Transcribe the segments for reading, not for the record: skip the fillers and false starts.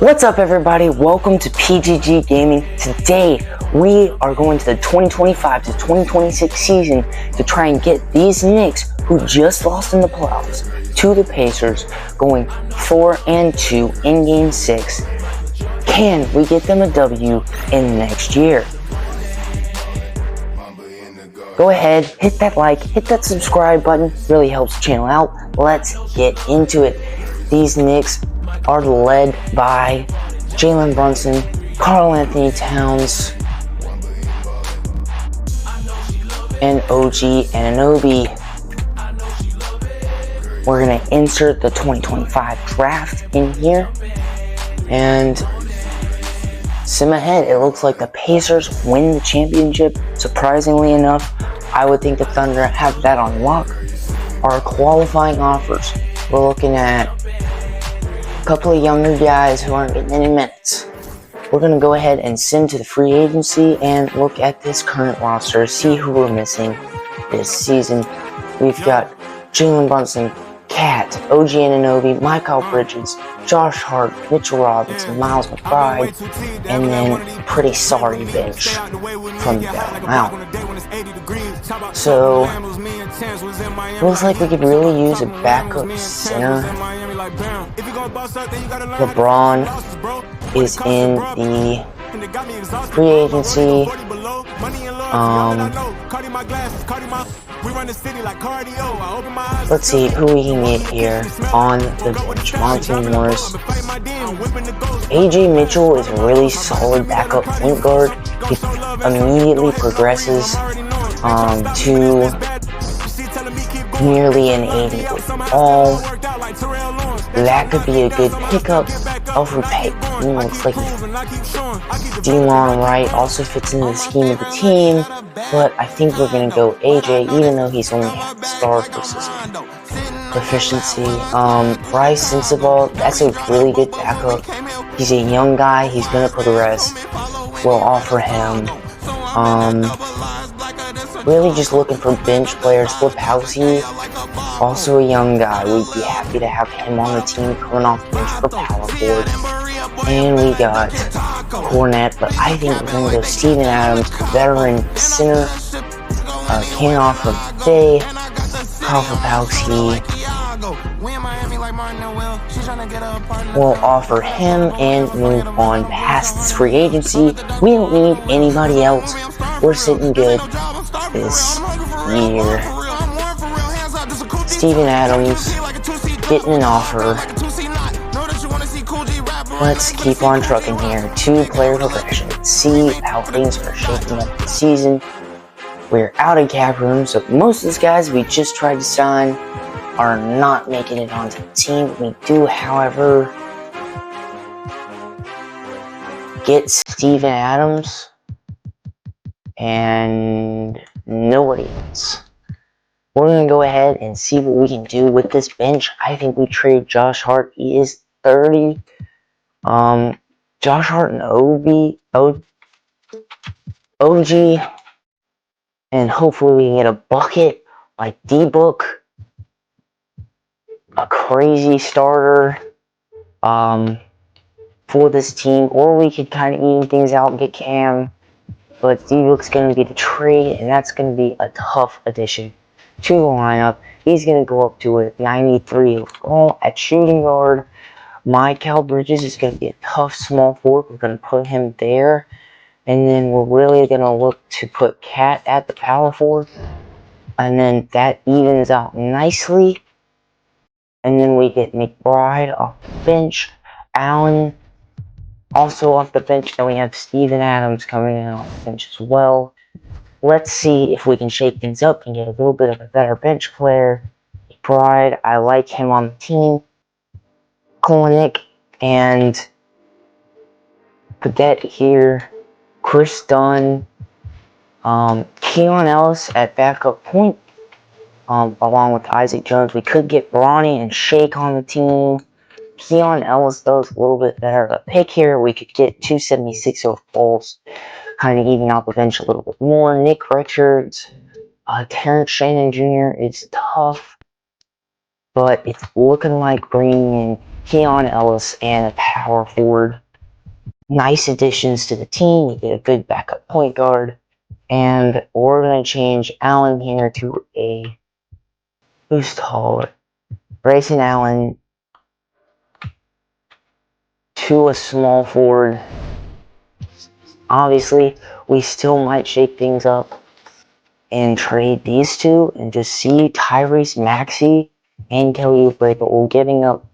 What's up, everybody? Welcome to PGG Gaming. Today we are going to the 2025 to 2026 season to try and get these Knicks, who just lost in the playoffs to the Pacers, going 4-2 in Game 6. Can we get them a W in the next year? Go ahead, hit that like, hit that subscribe button. Really helps the channel out. Let's get into it. These Knicks are led by Jalen Brunson, Karl-Anthony Towns, and OG Anunoby. We're going to insert the 2025 draft in here. And sim ahead, it looks like the Pacers win the championship. Surprisingly enough, I would think the Thunder have that on lock. Our qualifying offers, we're looking at a couple of younger guys who aren't getting any minutes. We're going to go ahead and sim to the free agency and look at this current roster, see who we're missing this season. We've got Jalen Brunson, Cat, OG Anunoby, Mikal Bridges, Josh Hart, Mitchell Robinson, Miles McBride, and then a pretty sorry bench from down out. So, looks like we could really use a backup center. LeBron is in the free agency. Let's see who we can get here on the bench. Monty Morris. AJ Mitchell is a really solid backup point guard. He immediately progresses to nearly an 80 with all. That could be a good pickup. Alfred Payton looks like Delon Wright also fits into the scheme of the team, but I think we're going to go AJ, even though he's only half the star versus proficiency. Bryce Sensabaugh, that's a really good backup. He's a young guy, he's going to progress. We'll offer him. Really just looking for bench players. Flip Housey, also a young guy. We'd be happy to have him on the team coming off the bench for power forward. And we got Cornette, but I think we're going to go Steven Adams, veteran center. Can't offer today. Karl Anthony. We'll offer him and move on past this free agency. We don't need anybody else. We're sitting good this year. Steven Adams getting an offer. Let's keep on trucking here. 2-player progression. See how things are shaping up this season. We're out of cap room, so most of these guys we just tried to sign are not making it onto the team. We do, however, get Steven Adams and nobody else. We're going to go ahead and see what we can do with this bench. I think we trade Josh Hart. He is 30. Josh Hart and OG. And hopefully we can get a bucket like D-Book. A crazy starter for this team. Or we could kind of even things out and get Cam. But D-Book's going to be the trade, and that's going to be a tough addition to the lineup. He's going to go up to a 93 overall at shooting guard. Mikal Bridges is going to be a tough small forward. We're going to put him there. And then we're really going to look to put Cat at the power forward. And then that evens out nicely. And then we get McBride off the bench. Allen also off the bench. And we have Steven Adams coming in off the bench as well. Let's see if we can shake things up and get a little bit of a better bench player. McBride, I like him on the team. Kolnick and put that here. Chris Dunn. Keon Ellis at backup point. Along with Isaac Jones. We could get Bronny and Shake on the team. Keon Ellis does a little bit better of a pick here. We could get 276 overalls. Kind of even out the bench a little bit more. Nick Richards, Terrence Shannon Jr. is tough, but it's looking like bringing in Keon Ellis, and a power forward. Nice additions to the team. We get a good backup point guard. And we're going to change Allen here to a... Who's taller? Grayson Allen to a small forward. Obviously, we still might shake things up and trade these two and just see Tyrese Maxey and Kelly Oubre, but we're giving up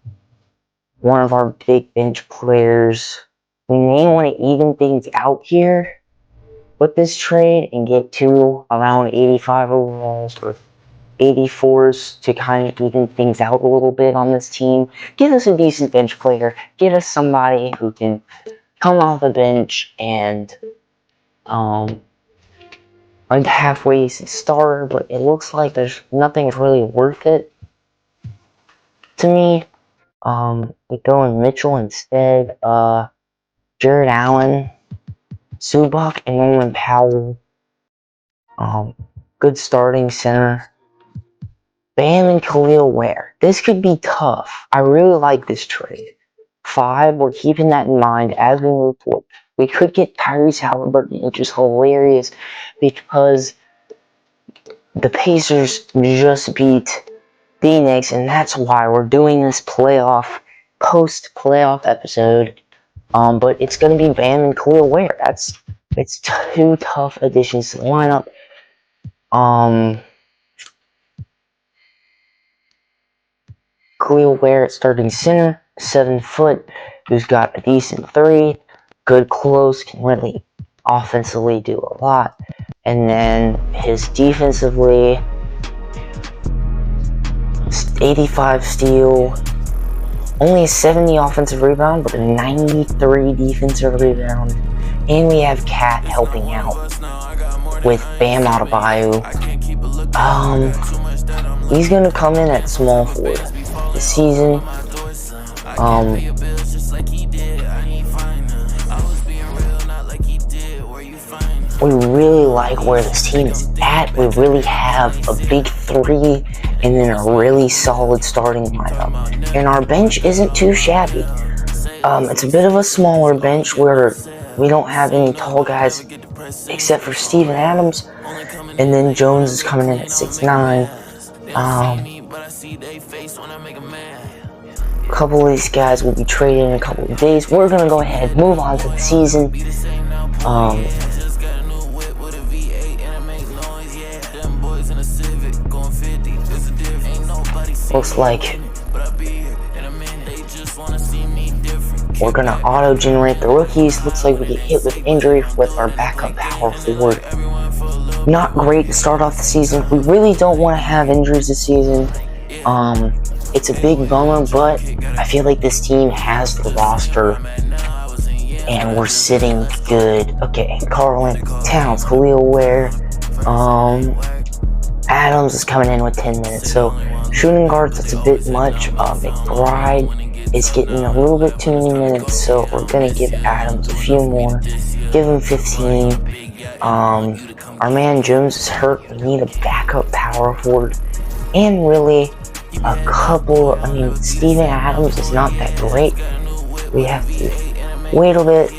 one of our big bench players. We may want to even things out here with this trade and get to around 85 overalls or 84s to kind of even things out a little bit on this team. Get us a decent bench player. Get us somebody who can come off the bench and a halfway starter, but it looks like there's nothing's really worth it to me. We go in Mitchell instead. Jared Allen, Zubac, and Norman Powell. Good starting center. Bam and Khalil Ware. This could be tough. I really like this trade. 5, we're keeping that in mind as we move forward. We could get Tyrese Halliburton, which is hilarious because the Pacers just beat the Knicks, and that's why we're doing this post-playoff episode. But it's going to be Bam and Khalil Ware. It's 2 tough additions to the lineup. Khalil Ware at starting center, 7 foot, who's got a decent 3, good close, can really offensively do a lot. And then his defensively, 85 steal, only a 70 offensive rebound, but a 93 defensive rebound. And we have Cat helping out with Bam Adebayo. He's gonna come in at small forward this season. We really like where this team is at. We really have a big 3 and then a really solid starting lineup. And our bench isn't too shabby. It's a bit of a smaller bench where we don't have any tall guys except for Steven Adams. And then Jones is coming in at 6'9". A couple of these guys will be traded in a couple of days. We're going to go ahead and move on to the season. Looks like we're going to auto-generate the rookies. Looks like we get hit with injury with our backup power forward. Not great to start off the season. We really don't want to have injuries this season. It's a big bummer, but I feel like this team has the roster and we're sitting good. Okay, karl-anthony Towns, Khalil Ware, Adams is coming in with 10 minutes, so shooting guards, that's a bit much. McBride is getting a little bit too many minutes, so we're going to give Adams a few more. Give him 15. Our man Jones is hurt. We need a backup power forward. And really, a couple, Steven Adams is not that great. We have to wait a bit,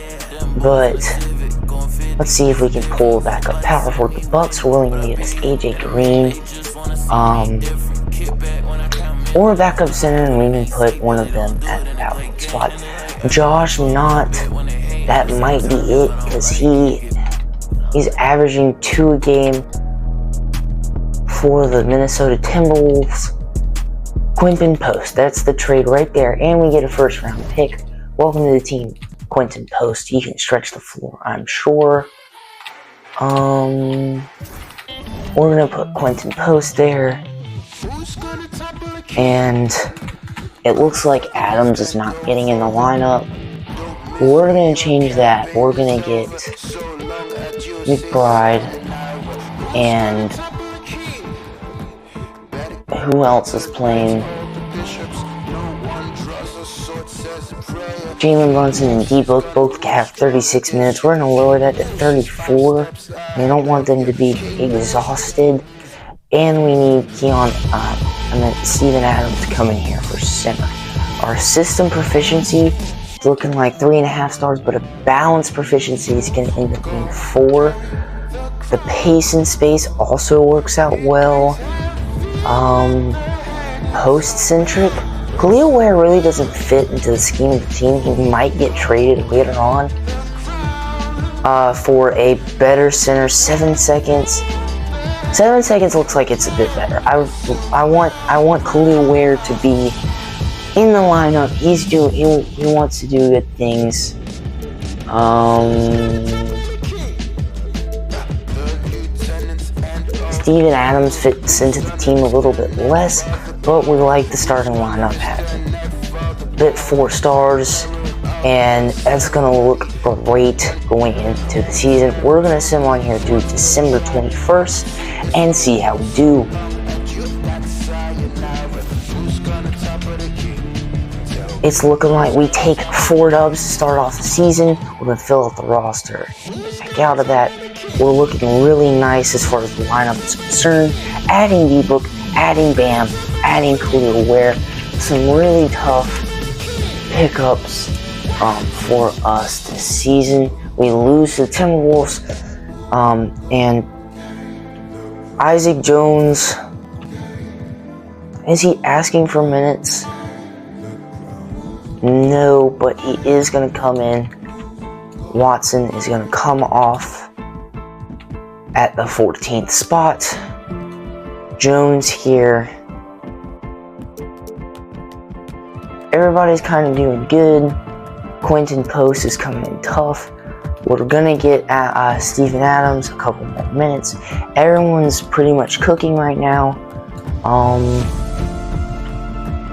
but let's see if we can pull back up power forward. The Bucks are willing to give us AJ Green, or a backup center, and we can put one of them at the power forward spot. Josh Knott, that might be it, because he's averaging 2 a game for the Minnesota Timberwolves. Quinton Post, that's the trade right there, and we get a first round pick. Welcome to the team, Quinton Post. He can stretch the floor, I'm sure. We're gonna put Quinton Post there, and it looks like Adams is not getting in the lineup. We're gonna change that. We're gonna get McBride, and who else is playing? Jalen Brunson and D both have 36 minutes. We're going to lower that to 34. We don't want them to be exhausted. And we need Steven Adams to come in here for center. Our system proficiency is looking like 3.5 stars, but a balanced proficiency is going to end up being 4. The pace and space also works out well. Post-centric. Khalil Ware really doesn't fit into the scheme of the team. He might get traded later on for a better center. 7 seconds. 7 seconds looks like it's a bit better. I want Khalil Ware to be in the lineup. He wants to do good things. Steven Adams fits into the team a little bit less, but we like the starting lineup having bit 4 stars, and that's gonna look great going into the season. We're gonna sit on here to December 21st and see how we do. It's looking like we take 4 dubs to start off the season. We're gonna fill out the roster. Back out of that, we're looking really nice as far as the lineup is concerned. Adding D-Book, adding Bam, adding Khalil Ware. Some really tough pickups for us this season. We lose to the Timberwolves, and Isaac Jones, is he asking for minutes? No, but he is going to come in. Watson is going to come off at the 14th spot. Jones here. Everybody's kind of doing good. Quentin Post is coming in tough. We're going to get Steven Adams a couple more minutes. Everyone's pretty much cooking right now.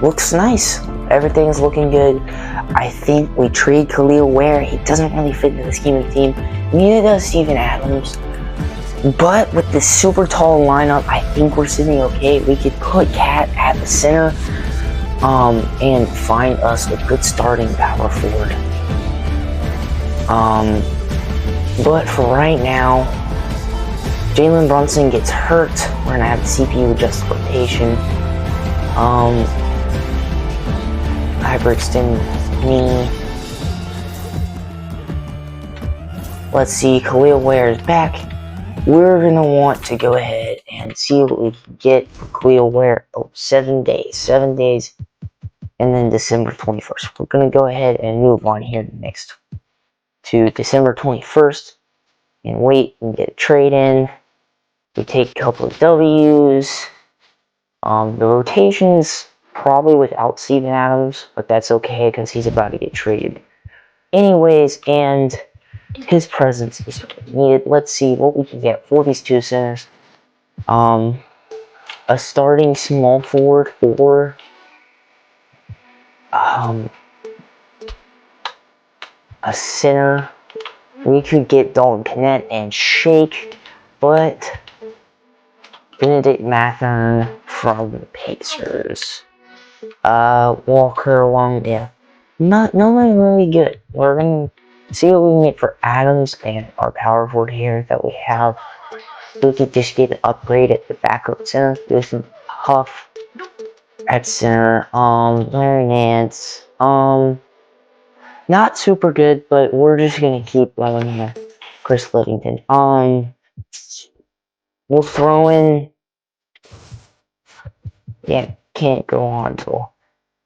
Looks nice. Everything's looking good. I think we trade Khalil Ware. He doesn't really fit into the scheme of the team. Neither does Steven Adams. But with this super tall lineup, I think we're sitting okay. We could put Cat at the center and find us a good starting power forward. But for right now, Jalen Brunson gets hurt. We're going to have the CPU adjusted rotation. Hyperextend knee. Let's see, Khalil Ware is back. We're going to want to go ahead and see what we can get for Khalil Ware. 7 days. 7 days. And then December 21st. We're going to go ahead and move on here next to December 21st and wait and get a trade in. We take a couple of W's. The rotations probably without Steven Adams, but that's okay because he's about to get traded anyways, and his presence is needed. Let's see what we can get for these 2 centers. A starting small forward or a center. We could get Dalton Kennett and Shake, but Benedict Mathurin from the Pacers. Walker along, yeah. Not really good. We're gonna see what we can get for Adams and our power forward here that we have. We could just get an upgrade at the backup center. Do some tough at center. Larry Nance. Not super good, but we're just gonna keep loving Chris Livingston. We'll throw in. Yeah, can't go on till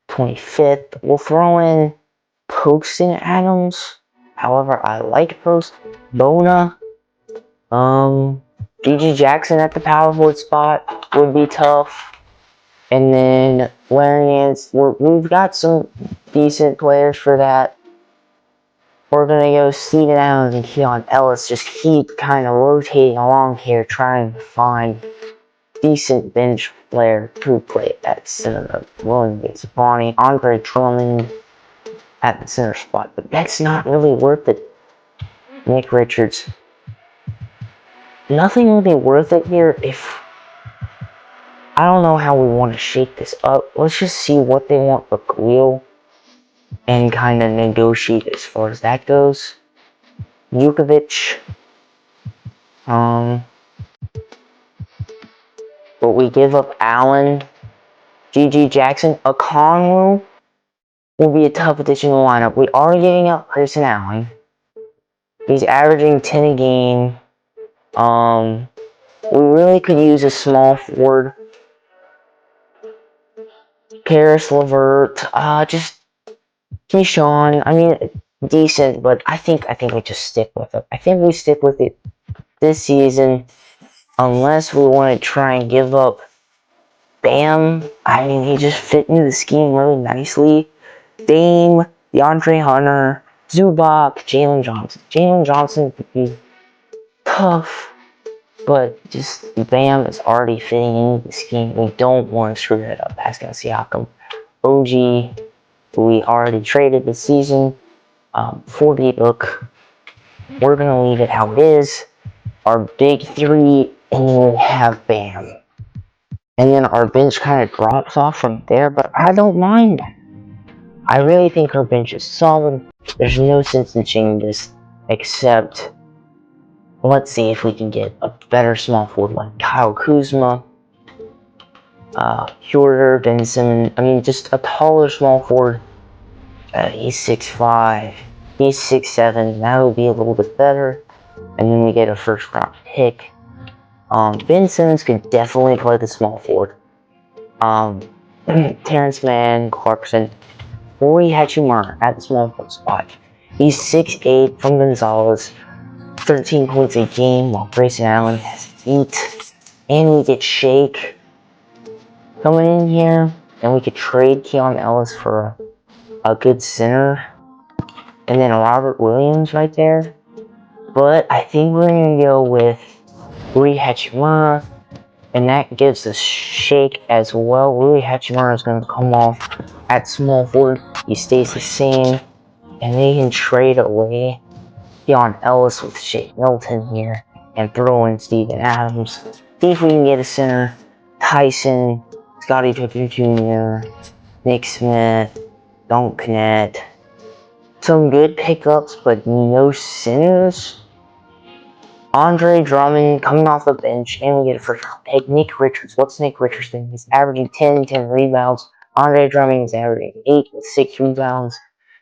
25th. We'll throw in Post and Adams. However, I like Post. Bona. GG Jackson at the power forward spot would be tough. And then Larry Nance. We've got some decent players for that. We're going to go Steven Adams and Keon Ellis. Just keep kind of rotating along here, trying to find decent bench player to play at center. William Gates Bonnie, Andre Drummond at the center spot, but that's not really worth it. Nick Richards. Nothing really worth it here. If I don't know how we want to shake this up. Let's just see what they want for Khalil and kind of negotiate as far as that goes. Vukovic. But we give up Allen, GG Jackson, a Conwell, will be a tough addition to the lineup. We are giving up Grayson Allen. He's averaging 10 a game. We really could use a small forward. Karis LeVert, just Keyshawn. I mean, decent, but I think we just stick with it. I think we stick with it this season, unless we want to try and give up Bam. I mean, he just fit into the scheme really nicely. Dame, DeAndre Hunter, Zubac, Jalen Johnson. Jalen Johnson could be tough, but just Bam is already fitting into the scheme. We don't want to screw that up. Pascal Siakam, OG, who we already traded this season for D-Book. We're going to leave it how it is. Our big three, and then we have Bam. And then our bench kind of drops off from there, but I don't mind. I really think our bench is solid. There's no sense in changing this, except let's see if we can get a better small forward like Kyle Kuzma, Huerter, Ben Simmons. I mean, just a taller small forward. He's 6'5", he's 6'7". That would be a little bit better. And then we get a first round pick. Ben Simmons could definitely play the small forward. Terrence Mann, Clarkson, Roy Hachimura at the small forward spot. He's 6'8" from Gonzalez, 13 points a game, while Grayson Allen has 8. And we get Shake coming in here, and we could trade Keon Ellis for a good center, and then Robert Williams right there. But I think we're gonna go with Rui Hachimura, and that gives us Shake as well. Rui Hachimura is gonna come off at small forward. He stays the same, and they can trade away Keon Ellis with Shake Milton here and throw in Steven Adams. See if we can get a center. Tyson, Scottie Pippen Jr., Nick Smith, Dunk Knet. Some good pickups, but no centers. Andre Drummond coming off the bench, and we get a first round pick. Nick Richards. What's Nick Richards doing? He's averaging 10 rebounds. Andre Drummond is averaging 8 with 6 rebounds.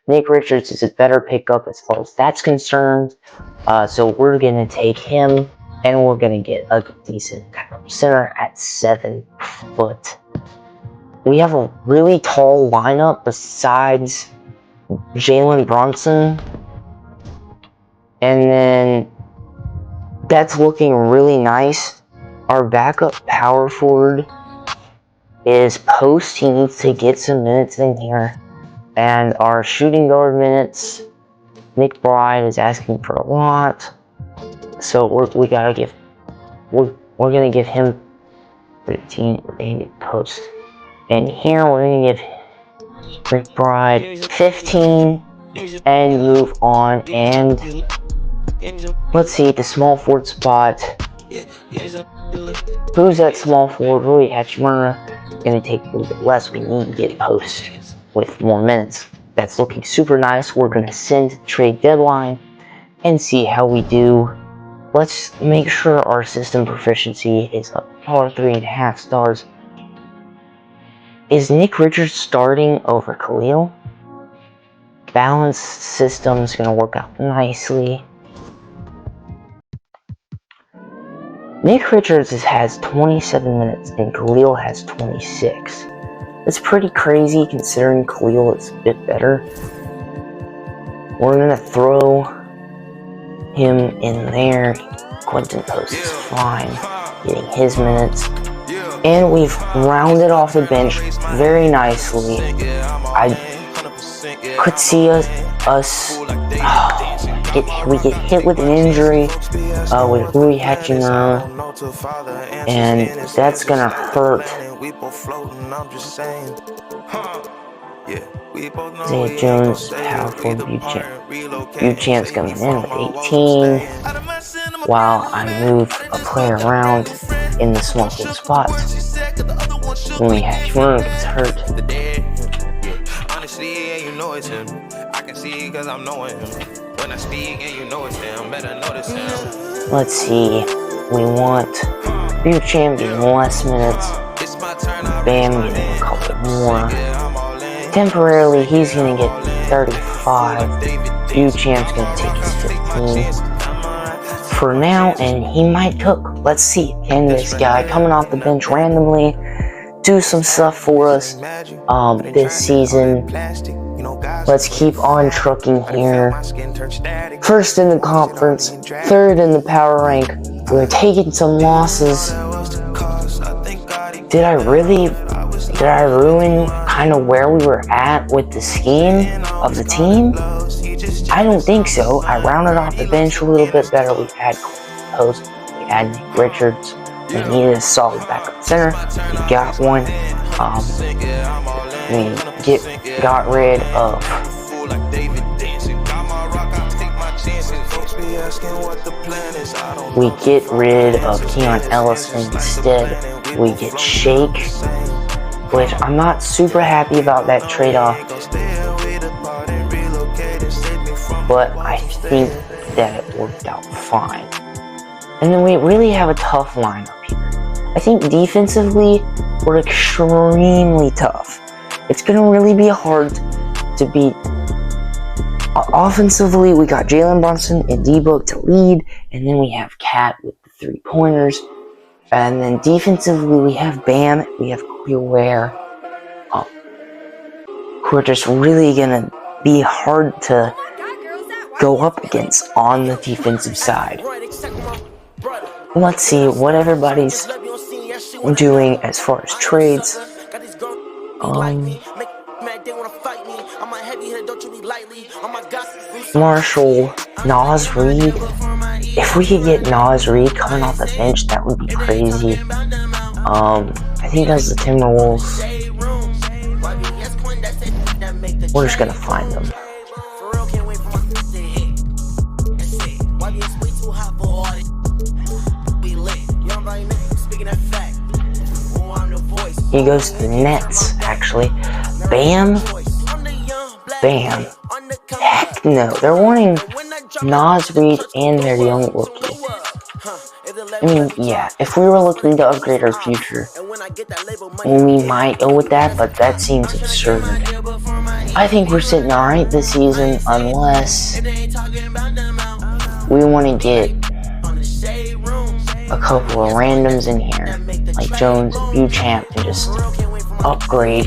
Nick Richards is a better pickup as far as that's concerned. So we're going to take him, and we're going to get a decent center at 7 foot. We have a really tall lineup besides Jalen Brunson, and then that's looking really nice. Our backup power forward is Post. He needs to get some minutes in here. And our shooting guard minutes, Nick Bride is asking for a lot, so we're gonna give him 13 Post. And here we're gonna give Nick Bride 15 and move on. And let's see, the small forward spot. Who's that small forward? Rui Hachimura. Gonna take a little bit less. We need to get Post with more minutes. That's looking super nice. We're gonna send the trade deadline and see how we do. Let's make sure our system proficiency is up par 3.5 stars. Is Nick Richards starting over Khalil? Balanced system's gonna work out nicely. Nick Richards has 27 minutes and Khalil has 26. It's pretty crazy considering Khalil is a bit better. We're gonna throw him in there. Quentin Post is fine, getting his minutes. And we've rounded off the bench very nicely. I could see we get hit with an injury with Rui Hachimura, and that's gonna hurt. Zay Jones, powerful Buchamp's coming in with 18, while I move a player around in the small forward spot. Rui Hachimura gets hurt. Let's see, we want Buchamp getting less minutes, Bam getting a couple more. Temporarily, he's going to get 35. Champ's going to take his 15 for now, and he might cook. Let's see. Can this guy coming off the bench randomly do some stuff for us this season? Let's keep on trucking here. First in the conference, third in the power rank. We're taking some losses. Did I ruin kind of where we were at with the scheme of the team? I don't think so. I rounded off the bench a little bit better. We had Post, we had Nick Richards. We needed a solid backup center. We got one. We got rid of Keon Ellis, and instead we get Shake, which I'm not super happy about that trade-off, but I think that it worked out fine. And then we really have a tough lineup here. I think defensively, we're extremely tough. It's going to really be hard to beat. Offensively, we got Jalen Brunson and D-Book to lead, and then we have Cat with the 3-pointers. And then defensively, we have Bam, we have Clearware, who are just really going to be hard to go up against on the defensive side. Let's see what everybody's doing as far as trades. Marshall, Nas Reed. If we could get Nas Reed coming off the bench, that would be crazy. I think that's the Timberwolves. We're just gonna find them. He goes to the Nets, actually. Bam. Heck no. They're wanting Nas Reed and their young rookie. I mean, yeah, if we were looking to upgrade our future, we might go with that, but that seems absurd. I think we're sitting alright this season, unless we want to get a couple of randoms in here, like Jones and Beauchamp, and just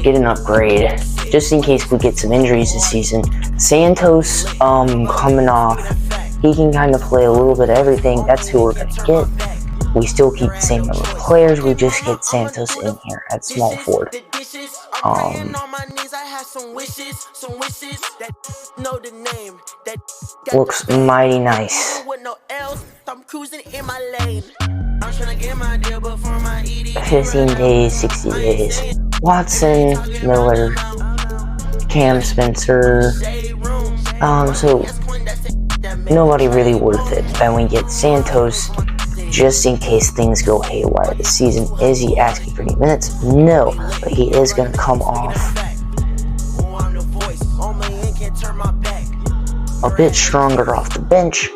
get an upgrade, just in case we get some injuries this season. Santos, coming off, he can kind of play a little bit of everything. That's who we're going to get. We still keep the same number of players, we just get Santos in here at small forward. Looks mighty nice. 15 days, 60 days. Watson, Miller, Cam Spencer. So nobody really worth it. Then we get Santos, just in case things go haywire this season. Is he asking for any minutes? No, but he is going to come off a bit stronger off the bench,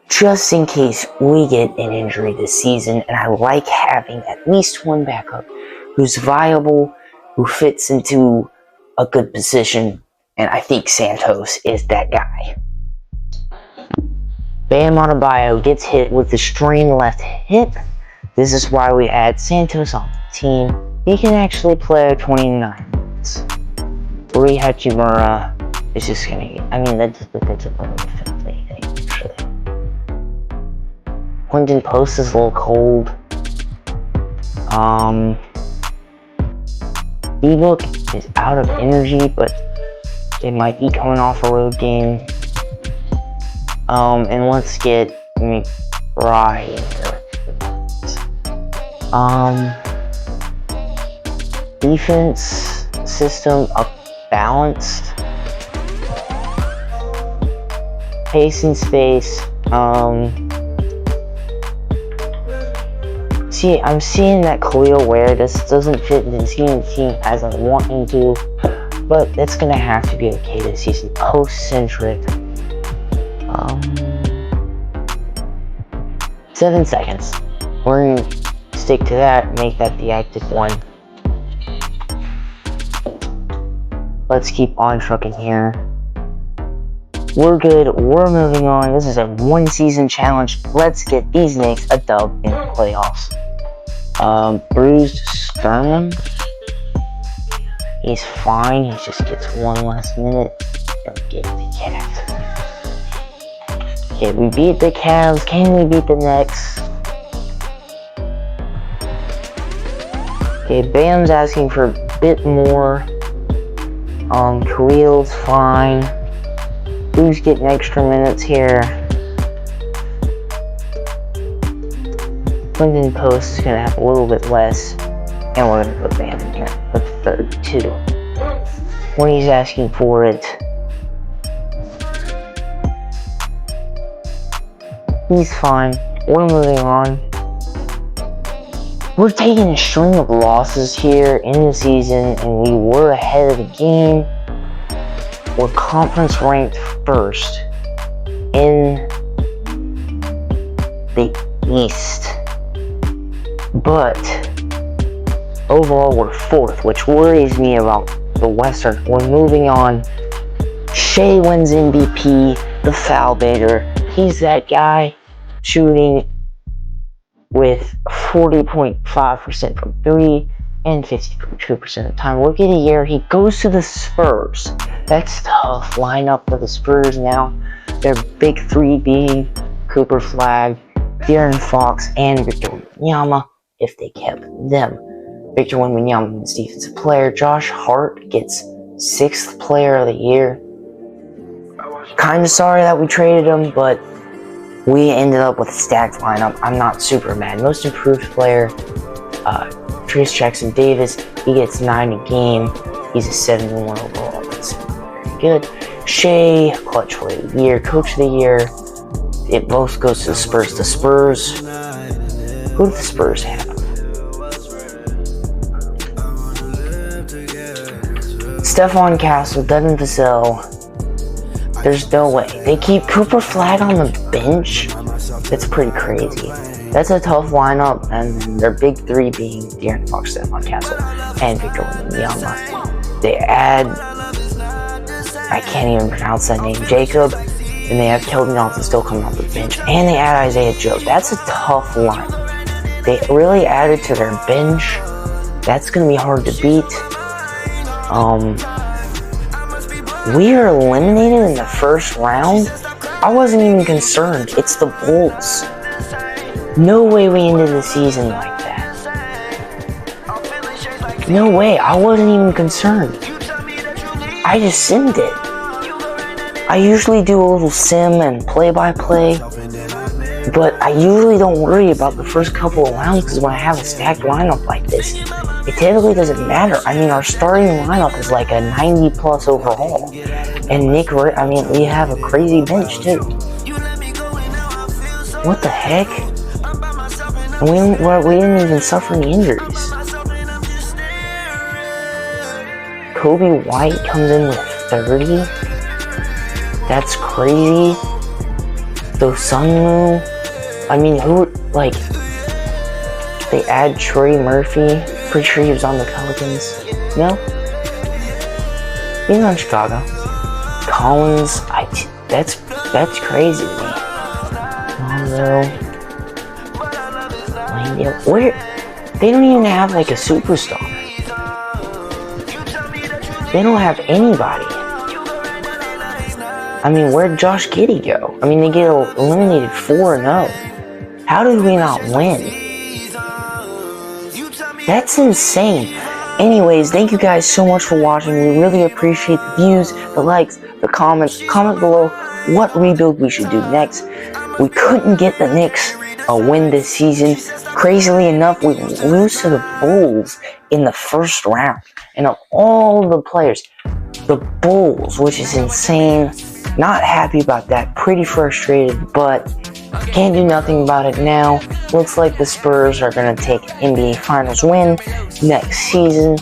just in case we get an injury this season. And I like having at least one backup who's viable, who fits into a good position, and I think Santos is that guy. Bam Adebayo gets hit with the strained left hip. This is why we add Santos on the team. He can actually play 29 minutes. Rui Hachimura is just gonna get, that's a little filthy, actually. Quentin Post is a little cold. D-Book is out of energy, but it might be coming off a road game. And let's get McBride in here. Defense system balanced. Pace and space. See, I'm seeing that Khalil Ware just doesn't fit in the team as I want him to, but it's gonna have to be okay this season. Post-centric. 7 seconds. We're gonna stick to that, make that the active one. Let's keep on trucking here. We're good. We're moving on. This is a one-season challenge. Let's get these Knicks a dub in the playoffs. Bruised sternum. He's fine. He just gets one last minute. Don't get the Cavs. Okay, we beat the Cavs. Can we beat the Knicks? Okay, Bam's asking for a bit more. Khalil's fine. Who's getting extra minutes here? Clinton Post is gonna have a little bit less, and we're gonna put Bam in here for 32 when he's asking for it. He's fine. We're moving on. We're taking a string of losses here in the season, and we were ahead of the game. We're conference ranked first in the East, but overall we're fourth, which worries me about the Western. We're moving on. Shea wins MVP, the foul baiter. He's that guy shooting with 40.5% from 3 and 52% of the time. Look at the year. He goes to the Spurs. That's tough lineup for the Spurs now. Their big three being Cooper Flag, De'Aaron Fox, and Victor Wembanyama, if they kept them. Victor Wembanyama is defensive player. Josh Hart gets 6th player of the year. Kind of sorry that we traded him, but we ended up with a stacked lineup. I'm not super mad. Most improved player, Trace Jackson Davis. He gets 9 a game. He's a 71 overall. That's very good. Shea, clutch player of the year, coach of the year. It both goes to the Spurs. The Spurs. Who do the Spurs have? Stephon Castle, Devin Vassell. There's no way. They keep Cooper Flag on the bench? That's pretty crazy. That's a tough lineup, and their big three being De'Aaron Fox, Stephon Castle, and Victor Wembanyama. They add, I can't even pronounce that name, Jacob, and they have Keldon Johnson still coming off the bench, and they add Isaiah Joe. That's a tough lineup. They really added to their bench. That's going to be hard to beat. We are eliminated in the first round. I wasn't even concerned. It's the Bulls. No way we ended the season like that. No way. I wasn't even concerned. I just simmed it. I usually do a little sim and play-by-play, but I usually don't worry about the first couple of rounds because when I have a stacked lineup like this, it typically doesn't matter. I mean, our starting lineup is like a 90 plus overall. And we have a crazy bench too. What the heck? And we didn't even suffer any injuries. Kobe White comes in with 30. That's crazy. Dosunmu. I mean, they add Trey Murphy. Pretty sure he was on the Pelicans. No? He's on Chicago. Collins, that's crazy to me. Lonzo. They don't even have like a superstar. They don't have anybody. I mean, where'd Josh Giddey go? I mean, they get eliminated 4-0. How did we not win? That's insane. Anyways, thank you guys so much for watching. We really appreciate the views, the likes, the comments. Comment below what rebuild we should do next. We couldn't get the Knicks a win this season. Crazily enough, we lose to the Bulls in the first round. And of all the players, the Bulls, which is insane. Not happy about that. Pretty frustrated, but can't do nothing about it now. Looks like the Spurs are going to take NBA Finals win next season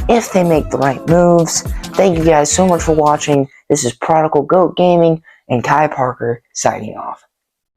if they make the right moves. Thank you guys so much for watching. This is Prodigal Goat Gaming and Kai Parker signing off.